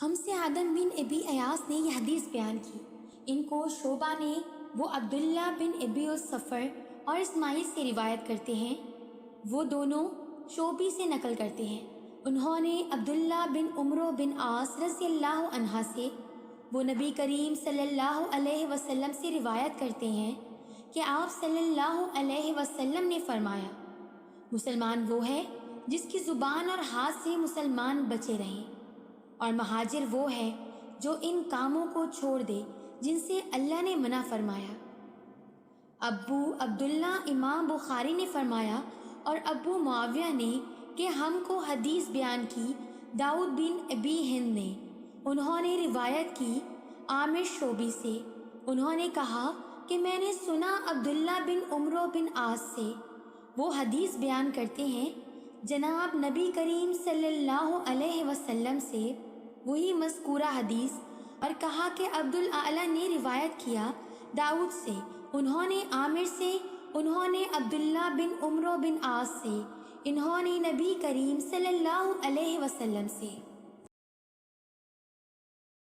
ہم سے آدم بن ابی ایاس نے یہ حدیث بیان کی. ان کو شعبہ نے وہ عبداللہ بن ابی الصفر اور اسماعیل سے روایت کرتے ہیں. وہ دونوں شعبی سے نقل کرتے ہیں. انہوں نے عبداللہ بن عمرو بن عاص رضی اللہ عنہ سے، وہ نبی کریم صلی اللہ علیہ وسلم سے روایت کرتے ہیں کہ آپ صلی اللہ علیہ وسلم نے فرمایا، مسلمان وہ ہے جس کی زبان اور ہاتھ سے مسلمان بچے رہیں، اور مہاجر وہ ہے جو ان کاموں کو چھوڑ دے جن سے اللہ نے منع فرمایا. ابو عبداللہ امام بخاری نے فرمایا اور ابو معاویہ نے کہ ہم کو حدیث بیان کی داؤد بن ابی ہند نے. انہوں نے روایت کی عامر شعبی سے. انہوں نے کہا کہ میں نے سنا عبداللہ بن عمرو بن عاص سے، وہ حدیث بیان کرتے ہیں جناب نبی کریم صلی اللہ علیہ وسلم سے وہی مذکورہ حدیث، اور کہا کہ عبدالاعلی نے روایت کیا داؤد سے، انہوں نے عامر سے، انہوں نے عبداللہ بن عمرو بن عاص سے، انہوں نے نبی کریم صلی اللہ علیہ وسلم سے.